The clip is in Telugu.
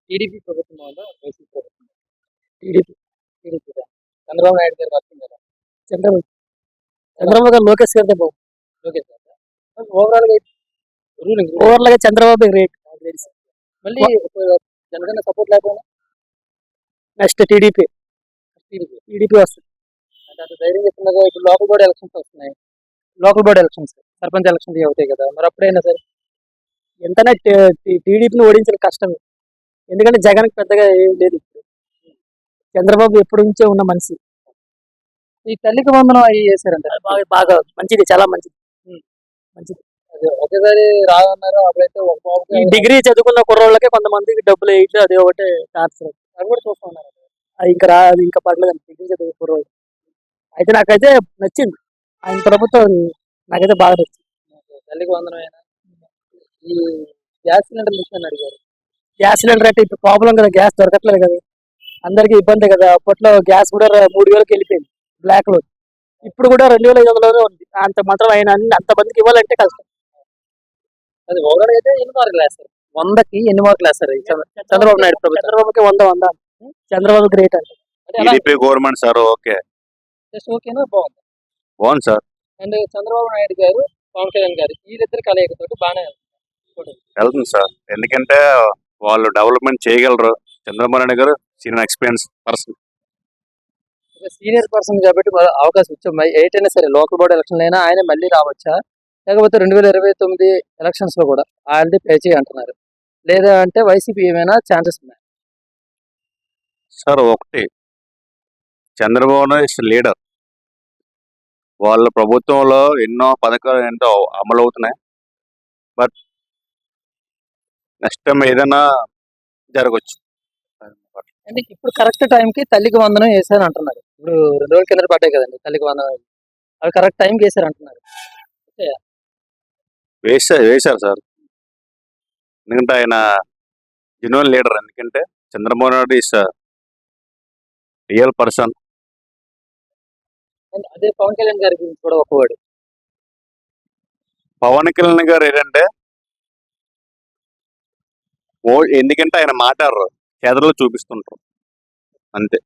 టీడీపీ ప్రభుత్వం వల్ల వైసీపీ ప్రభుత్వం టీడీపీ టీడీపీ చంద్రబాబు నాయుడు గారు వస్తుంది కదా. చంద్రబాబు చంద్రబాబు గారు లోకేష్ గారితో బాబు లోకేష్ గారు ఓవరాల్ గా ఓవరాల్ గా చంద్రబాబు రేట్ మళ్ళీ జనగణ సపోర్ట్ లేకపోయినా నెక్స్ట్ టీడీపీ టీడీపీ వస్తుంది అంటే అంత ధైర్యం చెప్తున్నారు కదా. ఇప్పుడు లోకల్ బాడీ ఎలక్షన్స్ వస్తున్నాయి. Local body elections sarpanch elections అవుతాయి కదా. మరి అప్పుడైనా సరే ఎంతైనా టీడీపీని ఓడించడం కష్టమే. ఎందుకంటే జగన్ పెద్దగా ఏం లేదు. ఇప్పుడు చంద్రబాబు ఎప్పటి నుంచే ఉన్న మనిషి. ఈ తల్లికి వందనం అవి చేశారంట. బాగా బాగా మంచిది, చాలా మంచిది. మంచిది. అదే ఒకేసారి రాదన్నారు. అప్పుడైతే ఈ డిగ్రీ చదువుకున్న కుర్రోళ్ళకే కొంతమందికి డబ్బులు వేయట్లేదు. అది ఒకటే టార్చర్. అది కూడా చూస్తా ఉన్నారు. అది ఇంకా అది ఇంకా పడలేదండి డిగ్రీ చదువు కుర్రోళ్ళు. అయితే నాకైతే నచ్చింది ఆయన ప్రభుత్వం. నాకైతే బాగా నచ్చింది. తల్లికి వందనం అయినా ఈ గ్యాస్ సిలిండర్ ఇస్తాను అడిగారు. గ్యాస్ సిలిండర్ అంటే ఇప్పుడు ప్రాబ్లం కదా, గ్యాస్ దొరకట్లేదు కదా, అందరికీ ఇబ్బంది కదా. అప్పట్లో గ్యాస్ కూడా 3,000కి వెళ్ళిపోయింది బ్లాక్ లో. ఇప్పుడు కూడా 2,500లోనే ఉంది. అంత మాత్రం ఆయన అంత మందికి ఇవ్వాలంటే కష్టం. అది ఓవరాల్ అయితే ఎన్ని మార్కులు వేస్తారు? 100కి ఎన్ని మార్కులు వేస్తారు చంద్రబాబు నాయుడు ప్రభుత్వం? చంద్రబాబుకి 100 చంద్రబాబు గ్రేట్ అంటే. TDP government sir okay just ఓకేనా? బాగుంది. బాగుంది సార్. అండ్ చంద్రబాబు నాయుడు గారు, పవన్ కళ్యాణ్ గారు వీళ్ళిద్దరు కలయికతోటి బాగానే వెళ్తుంది సార్. ఎందుకంటే వాళ్ళు డెవలప్మెంట్ చేయగలరు. చంద్రబాబు నాయుడు గారు senior experience person. Senior person కాబట్టి అవకాశం ఇచ్చాం. ఎయిట్ సరే లోకల్ బాడీ ఎలక్షన్ అయినా ఆయన మళ్ళీ రావచ్చా, లేకపోతే 2029 ఎలక్షన్స్ లో కూడా ఆయనది పే చేయి అంటున్నారు. లేదా అంటే వైసీపీ ఏమైనా ఛాన్సెస్ ఉన్నాయి సార్? ఒకటి, చంద్రబాబు నాయుడు లీడర్. వాళ్ళ ప్రభుత్వంలో ఎన్నో పథకాలు ఎంతో అమలు అవుతున్నాయి. బట్ నెక్స్ట్ టైం ఏదైనా జరగచ్చు. అంటే ఇప్పుడు కరెక్ట్ టైంకి తల్లికి వందనం వేసారు అంటున్నారు. ఇప్పుడు 2 రోజుల కింద పడ్డాయి కదండి తల్లికి వందనం. అవి కరెక్ట్ టైంకి వేసారు అంటున్నారు. వేశారు సార్. ఎందుకంటే ఆయన జెన్యున్ లీడర్. ఎందుకంటే Chandrababu Naidu is real person. అదే పవన్ కళ్యాణ్ గారి గురించి కూడా ఒకవాడు. పవన్ కళ్యాణ్ గారు ఏంటంటే ఎందుకంటే ఆయన మాట్లాడరు, చేతల్లో చూపిస్తుంటారు అంతే.